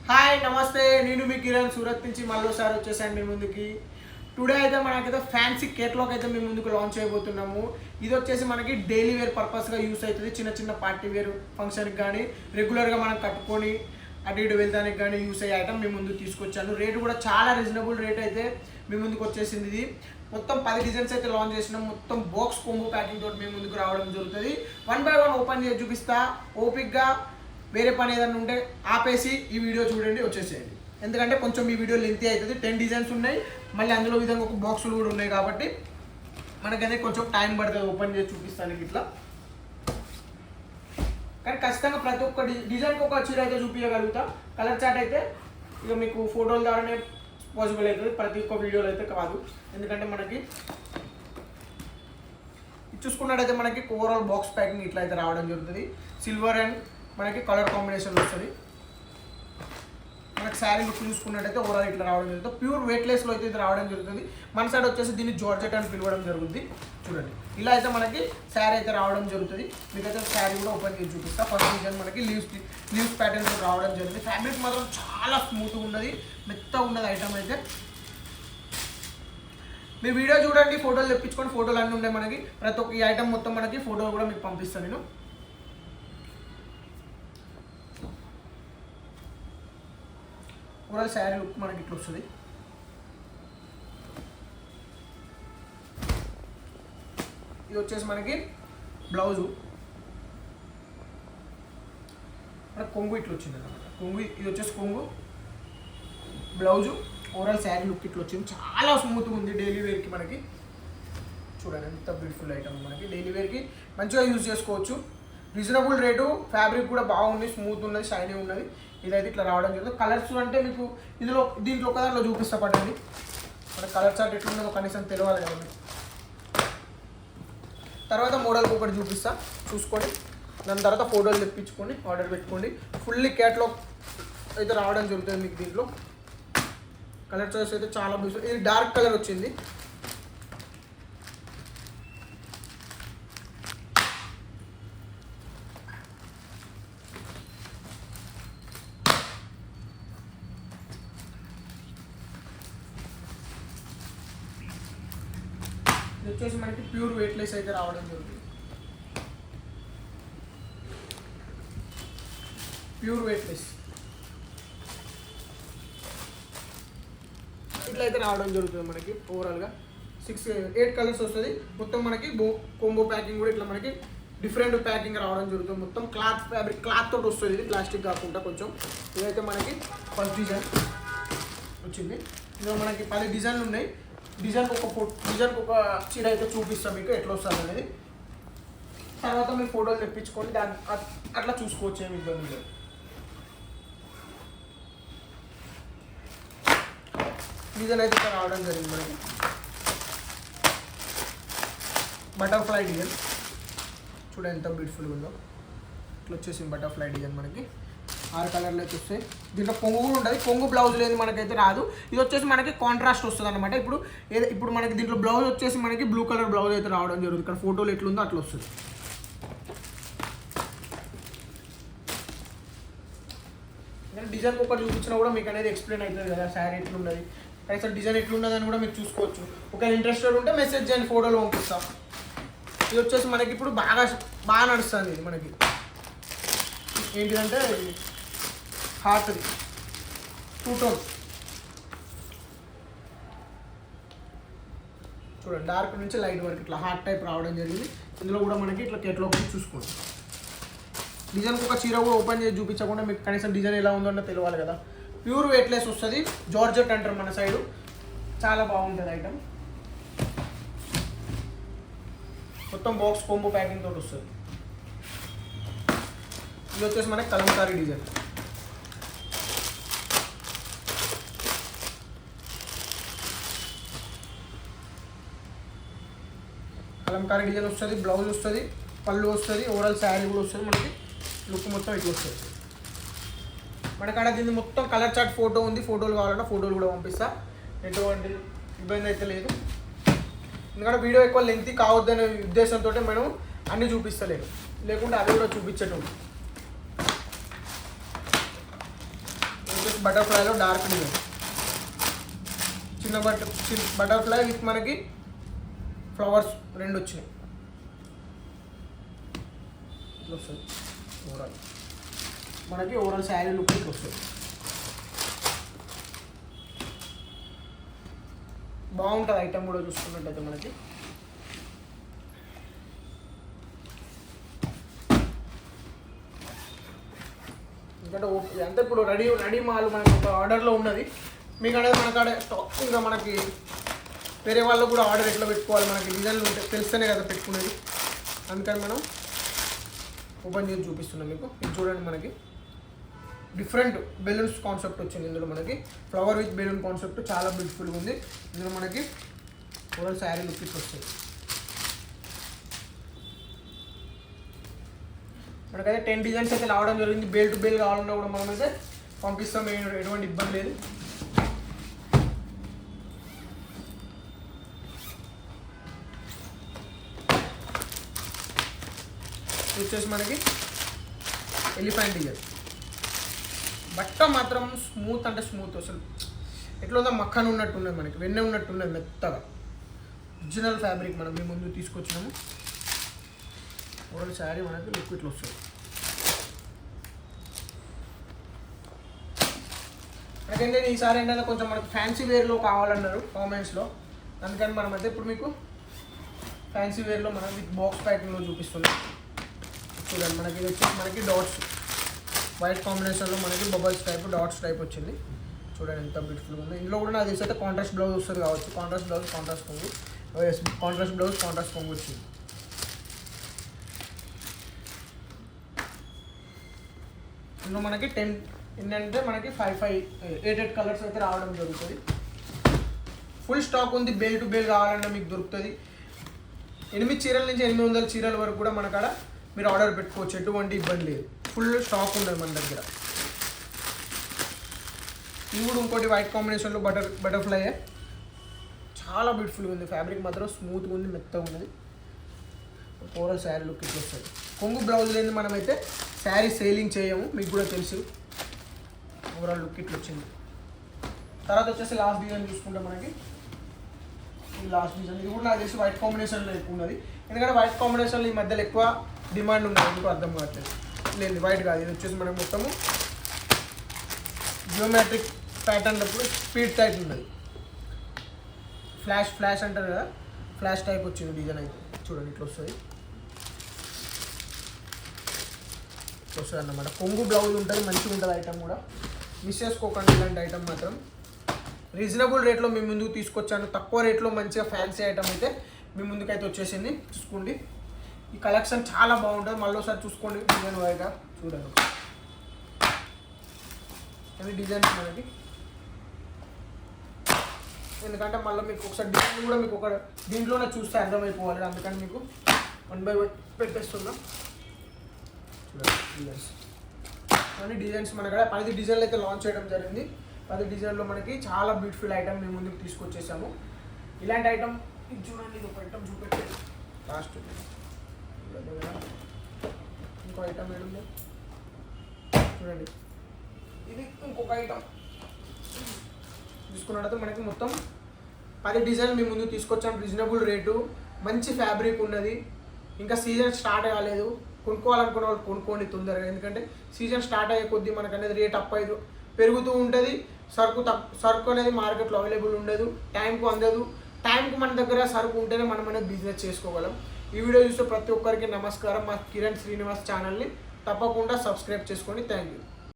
Hi నమస్తే, నేను మీ కిరణ్ సూరత్ నుంచి మళ్ళీసారి వచ్చేసాను మీ ముందుకి. టుడే అయితే మనకైతే ఫ్యాన్సీ కేటలాగ్ అయితే మీ ముందుకు లాంచ్ చేయబోతున్నాము. ఇది వచ్చేసి మనకి డైలీ వేర్ పర్పస్గా యూస్ అవుతుంది. చిన్న చిన్న పార్టీ వేర్ ఫంక్షన్కి కానీ రెగ్యులర్గా మనం కట్టుకొని అటు ఇటు వెళ్తానికి కానీ యూస్ అయ్యే ఐటమ్ మీ ముందుకు తీసుకొచ్చాను. రేటు కూడా చాలా రీజనబుల్ రేట్ అయితే మీ ముందుకు వచ్చేసింది. ఇది మొత్తం 10 డిజైన్స్ అయితే లాంచ్ చేసినాం. మొత్తం బాక్స్ కోంబో ప్యాకింగ్ తోటి మీ ముందుకు రావడం జరుగుతుంది. 1 by 1 ఓపెన్ చేసి చూపిస్తా. ఓపిక్గా వేరే పని ఏదైనా ఉంటే ఆపేసి ఈ వీడియో చూడండి, వచ్చేసేయండి. ఎందుకంటే కొంచెం ఈ వీడియో లెంతీ అవుతుంది. 10 డిజైన్స్ ఉన్నాయి, మళ్ళీ అందులో విధంగా ఒక బాక్సులు కూడా ఉన్నాయి కాబట్టి మనకైతే కొంచెం టైం పడుతుంది ఓపెన్ చేసి చూపిస్తానికి ఇట్లా. కానీ ఖచ్చితంగా ప్రతి ఒక్క డిజైన్కి ఒక చీర అయితే చూపించగలుగుతా. కలర్ చార్ట్ అయితే ఇక మీకు ఫోటోల ద్వారానే పాసిబుల్ అవుతుంది, ప్రతి ఒక్క వీడియోలో అయితే కాదు. ఎందుకంటే మనకి చూసుకున్నట్టయితే మనకి ఓవరాల్ బాక్స్ ప్యాకింగ్ ఇట్లా అయితే రావడం జరుగుతుంది. సిల్వర్ అండ్ మనకి కలర్ కాంబినేషన్ వస్తుంది. మనకి శారీ లుక్ చూసుకున్నట్టయితే ఓవరాల్ ఇట్లా రావడం జరుగుతుంది. ప్యూర్ వెయిట్లెస్లో అయితే ఇది రావడం జరుగుతుంది. మన సైడ్ వచ్చేసి దీన్ని జార్జెట్ అని పిలవడం జరుగుతుంది. చూడండి, ఇలా అయితే మనకి శారీ అయితే రావడం జరుగుతుంది. మీకైతే శారీ కూడా ఓపెన్ చేసి చూపిస్తా. ఫస్ట్ డిజైన్ మనకి లీవ్స్ ప్యాటర్న్ రావడం జరుగుతుంది. ఫ్యాబ్రిక్ మాత్రం చాలా స్మూత్గా ఉన్నది, మెత్తగా ఉన్నది ఐటమ్ అయితే. మీరు వీడియో చూడండి, ఫోటోలు తెప్పించుకొని, ఫోటోలు అన్నీ ఉన్నాయి మనకి. ప్రతి ఒక్క ఈ ఐటమ్ మొత్తం మనకి ఫోటోలు కూడా మీకు పంపిస్తాను నేను. ఓవరాల్ శారీ లుక్ మనకి ఇట్లా వస్తుంది. ఇది వచ్చేసి మనకి బ్లౌజు, మనకి కొంగు ఇట్లా వచ్చింది అన్నమాట. కొంగు ఇది వచ్చేసి కొంగు, బ్లౌజు, ఓవరాల్ శారీ లుక్ ఇట్లా వచ్చింది. చాలా స్మూత్గా ఉంది. డైలీ వేర్కి మనకి చూడండి ఎంత బ్యూటిఫుల్ ఐటమ్. మనకి డైలీ వేర్కి మంచిగా యూజ్ చేసుకోవచ్చు. రీజనబుల్ రేటు, ఫ్యాబ్రిక్ కూడా బాగుంది, స్మూత్ ఉన్నది, షైనీ ఉన్నది. ఇదైతే ఇట్లా రావడం జరుగుతుంది. కలర్స్ అంటే మీకు దీంట్లో ఒక దాంట్లో చూపిస్తా పడండి. మన కలర్ చార్ట్ ఎట్లున్నదో కనీసం తెలియాలి కదా. తర్వాత మోడల్కి ఒకటి చూపిస్తా, చూసుకోండి. దాని తర్వాత ఫోటోలు తెప్పించుకొని ఆర్డర్ పెట్టుకోండి. ఫుల్లీ క్యాటలాగ్ అయితే రావడం జరుగుతుంది మీకు. దీంట్లో కలర్ చాయిస్ అయితే చాలా బ్యూటిఫుల్. ఇది డార్క్ కలర్ వచ్చింది. ఇది వచ్చేసి మనకి ప్యూర్ వెయిట్లెస్ అయితే రావడం జరుగుతుంది. ప్యూర్ వెయిట్లెస్ ఇట్లా అయితే రావడం జరుగుతుంది మనకి. ఓవరాల్గా 8 కలర్స్ వస్తుంది. మొత్తం మనకి కోంబో ప్యాకింగ్ కూడా ఇట్లా మనకి డిఫరెంట్ ప్యాకింగ్ రావడం జరుగుతుంది. మొత్తం క్లాత్ ఫ్యాబ్రిక్ క్లాత్ తోటి వస్తుంది. ఇది ప్లాస్టిక్ కాకుండా కొంచెం. ఇదైతే మనకి ఫస్ట్ డిజైన్ వచ్చింది. ఇందులో మనకి 10 డిజైన్లు ఉన్నాయి. డిజైన్కి ఒక చీర అయితే చూపిస్తాం మీకు ఎట్లా వస్తుంది అనేది. తర్వాత మీరు ఫోటోలు తెప్పించుకొని దాన్ని అట్లా చూసుకోవచ్చు. ఏమి ఇబ్బంది లేదు. డిజైన్ అయితే ఇక్కడ రావడం జరిగింది మనకి. బటర్ఫ్లై డిజైన్ చూడండి ఎంత బ్యూటిఫుల్గా ఉందో. ఇట్లా వచ్చేసింది బటర్ఫ్లై డిజైన్ మనకి. 6 కలర్లు అయితే వస్తాయి. దీంట్లో కొంగు కూడా ఉంటుంది. కొంగు బ్లౌజ్ లేదు మనకైతే రాదు. ఇది వచ్చేసి మనకి కాంట్రాస్ట్ వస్తుంది అనమాట. ఇప్పుడు మనకి దీంట్లో బ్లౌజ్ వచ్చేసి మనకి బ్లూ కలర్ బ్లౌజ్ అయితే రావడం జరుగుతుంది. ఇక్కడ ఫోటోలు ఎట్లుందో అట్లా వస్తుంది. డిజైన్ ఒకటి చూపించినా కూడా మీకు అనేది ఎక్స్ప్లెయిన్ అవుతుంది కదా, శారీ ఎట్లున్నది, అసలు డిజైన్ ఎట్లున్నది అని కూడా మీరు చూసుకోవచ్చు. ఒక ఇంట్రెస్టెడ్ ఉంటే మెసేజ్ చేయండి, ఫోటోలు పంపిస్తాం. ఇది వచ్చేసి మనకి ఇప్పుడు బాగా నడుస్తుంది. ఇది మనకి ఏంటిదంటే హార్ట్ది 2 టోన్స్ చూడండి. డార్క్ నుంచి లైట్ వరకు ఇట్లా హార్ట్ టైప్ రావడం జరిగింది. ఇందులో కూడా మనకి ఇట్లా కేటలాగ్ చూసుకోండి. డిజైన్కి ఒక చీర కూడా ఓపెన్ చేసి చూపించకుండా మీకు కనీసం డిజైన్ ఎలా ఉందో అంటే తెలియాలి కదా. ప్యూర్ వెయిట్లెస్ వస్తుంది. జార్జెట్ అంటారు మన సైడు. చాలా బాగుంటుంది ఐటమ్. మొత్తం బాక్స్ కోంబో ప్యాకింగ్ తోటి వస్తుంది. ఇది వచ్చేసి మనకి కలంకారీ డిజైన్. కలంకారీ డిజైన్ వస్తుంది. బ్లౌజ్ వస్తుంది, పళ్ళు వస్తుంది, ఓవరాల్ శారీ కూడా వస్తుంది. మనకి లుక్ మొత్తం ఇట్లా వస్తుంది. మనకాడ దీన్ని మొత్తం కలర్ చార్ట్ ఫోటో ఉంది. ఫోటోలు కావాలన్నా ఫోటోలు కూడా పంపిస్తా. ఎటువంటి ఇబ్బంది అయితే లేదు. ఎందుకంటే వీడియో ఎక్కువ లెంతీ కావద్దనే ఉద్దేశంతో మనం అన్నీ చూపిస్తలేదు, లేకుంటే అవి కూడా చూపించటం. వచ్చేసి బటర్ఫ్లైలో డార్క్ డిజైన్, చిన్న బటర్ఫ్లై విత్ మనకి ఫ్లవర్స్ రెండు వచ్చినాయి. ఇట్లా వస్తుంది ఓవరాల్ మనకి ఓవరాల్ శారీ లుక్ ఇట్లా వస్తుంది. బాగుంటుంది ఐటమ్ కూడా చూసుకున్నట్టయితే మనకి. ఎందుకంటే అంటే ఇప్పుడు రెడీ మాల్ మనకి ఒక ఆర్డర్లో ఉన్నది, మీకు అనేది మన కాడ స్టాక్ ఇంకా మనకి వేరే వాళ్ళు కూడా ఆర్డర్ ఎట్లా పెట్టుకోవాలి, మనకి డిజైన్లు ఉంటే తెలిస్తేనే కదా పెట్టుకునేది. అందుకని మనం ఓపెన్ చేసి చూపిస్తున్నాం మీకు. ఇది చూడండి, మనకి డిఫరెంట్ బెలూన్స్ కాన్సెప్ట్ వచ్చింది ఇందులో. మనకి ఫ్లవర్ విత్ బెలూన్ కాన్సెప్ట్ చాలా బ్యూటిఫుల్గా ఉంది. ఇందులో మనకి ఓవరాల్ శారీ లుక్ ఇట్లా వస్తుంది. మనకైతే 10 డిజైన్స్ అయితే రావడం జరిగింది. బేల్ టు బేల్ కావాలన్నా కూడా మనమైతే పంపిస్తాం, ఎటువంటి ఇబ్బంది లేదు. వచ్చేసి మనకి ఎలిఫెంట్ డిజైన్, బట్ట మాత్రం స్మూత్ అంటే స్మూత్, అసలు ఎట్లా మక్కన ఉన్నట్టున్నది, మనకి వెన్నె ఉన్నట్టున్నది మెత్తగా. ఒరిజినల్ ఫ్యాబ్రిక్ మనం మీ ముందు తీసుకొచ్చినాము. ఓవరాల్ శారీ మనకి లుక్ ఇట్లా వస్తుంది. నాకేంటే ఈసారి ఏంటంటే కొంచెం మనకి ఫ్యాన్సీ వేర్లో కావాలన్నారు కామెంట్స్లో, అందుకని మనం అయితే ఇప్పుడు మీకు ఫ్యాన్సీ వేర్లో మనం విత్ బాక్స్ ప్యాకింగ్లో చూపిస్తున్నాం. చూడండి, మనకి ఇది వచ్చేసి మనకి డాట్స్ వైట్ కాంబినేషన్లో మనకి బబల్స్ టైప్ డాట్స్ టైప్ వచ్చింది. చూడండి ఎంత బ్యూటిఫుల్గా ఉంది. ఇందులో కూడా నాకు తెలిసి అయితే కాంట్రాస్ట్ బ్లౌజ్ వస్తుంది కావచ్చు. కాంట్రాస్ట్ బ్లౌజ్ కాంట్రాస్ట్ కొంగు, కాంట్రాస్ట్ బ్లౌజ్ కాంట్రాస్ట్ కొంగు వచ్చింది. ఇందులో మనకి 10 ఏంటంటే మనకి 8 కలర్స్ అయితే రావడం జరుగుతుంది. ఫుల్ స్టాక్ ఉంది. బేల్ టు బేల్ కావాలన్నా మీకు దొరుకుతుంది. 8 చీరల నుంచి 800 చీరల వరకు కూడా మన కాడ మీరు ఆర్డర్ పెట్టుకోవచ్చు, ఎటువంటి ఇబ్బంది లేదు. ఫుల్ స్టాక్ ఉండదు మన దగ్గర. ఇది కూడా ఇంకోటి వైట్ కాంబినేషన్లో బటర్ఫ్లై చాలా బ్యూటిఫుల్గా ఉంది. ఫ్యాబ్రిక్ మాత్రం స్మూత్గా ఉంది, మెత్తగా ఉన్నది. ఓవరాల్ శారీ లుక్ ఇట్లా వస్తుంది. కొంగు బ్లౌజ్ లేని మనమైతే శారీ సేలింగ్ చేయము, మీకు కూడా తెలుసు. ఓవరాల్ లుక్ ఇట్లా వచ్చింది. తర్వాత వచ్చేసి లాస్ట్ డిజైన్ చూసుకుంటే మనకి ఈ లాస్ట్ డిజైన్, ఇది కూడా నాకు తెలిసి వైట్ కాంబినేషన్లో ఎక్కువ ఉన్నది. ఎందుకంటే వైట్ కాంబినేషన్లో ఈ మధ్యలో ఎక్కువ డిమాండ్ ఉన్నది, ఎందుకు అర్థం కావట్లేదు. లేదు వైట్ కాదు, ఇది వచ్చేసి మనకి మొత్తము జియోమెట్రిక్ ప్యాటర్న్ అప్పుడు స్పీడ్ టైప్ ఉన్నది. ఫ్లాష్ అంటారు కదా, ఫ్లాష్ టైప్ వచ్చింది డిజైన్ అయితే. చూడండి ఇట్లా వస్తుంది అన్నమాట. కొంగు బ్లౌజ్ ఉంటుంది, మంచిగా ఉంటుంది ఐటమ్ కూడా. మిస్ చేసుకోకండి ఇలాంటి ఐటమ్ మాత్రం. రీజనబుల్ రేట్లో మీ ముందుకు తీసుకొచ్చాను, తక్కువ రేట్లో మంచిగా ఫ్యాన్సీ ఐటమ్ అయితే మీ ముందుకైతే వచ్చేసింది. చూసుకోండి, ఈ కలెక్షన్ చాలా బాగుంటుంది. మళ్ళీ ఒకసారి చూసుకోండి డిజైన్ వైగా. చూడండి అవి డిజైన్స్ మనకి, ఎందుకంటే మళ్ళీ మీకు ఒకసారి డిజైన్ కూడా మీకు ఒక దీంట్లోనే చూస్తే అర్థమైపోవాలి. అందుకని మీకు 1 by 1 పెట్టేస్తున్నాం. చూడండి డిజైన్స్ అన్ని డిజైన్స్ మన కాడ 10 డిజైన్లు అయితే లాంచ్ చేయడం జరిగింది. 10 డిజైన్లో మనకి చాలా బ్యూటిఫుల్ ఐటమ్ మేము ముందుకు తీసుకొచ్చేసాము. ఇలాంటి ఐటమ్ ఇది చూడండి, ఇది ఒక ఐటమ్ చూపెట్టేది లాస్ట్. ఇంకో ఐటమ్ ఏడుంది చూడండి, ఇది ఇంకొక ఐటమ్ తీసుకున్నట్టయితే మనకి మొత్తం 10 డిజైన్లు మీ ముందు తీసుకొచ్చాం. రీజనబుల్ రేటు, మంచి ఫ్యాబ్రిక్ ఉన్నది. ఇంకా సీజన్ స్టార్ట్ కాలేదు, కొనుక్కోవాలనుకున్న వాళ్ళు కొనుక్కోండి తొందరగా. ఎందుకంటే సీజన్ స్టార్ట్ అయ్యే కొద్దీ మనకు అనేది రేట్ పెరుగుతూ ఉంటుంది. సరుకు అనేది మార్కెట్లో అవైలబుల్ ఉండదు, టైంకు అందదు. టైంకు మన దగ్గర సరుకు ఉంటేనే మనం అనేది బిజినెస్ చేసుకోగలం. ఈ వీడియో చూస్తే ప్రతి ఒక్కరికి నమస్కారం. మా కిరణ్ శ్రీనివాస్ ఛానల్ని తప్పకుండా సబ్స్క్రైబ్ చేసుకోండి. Thank you.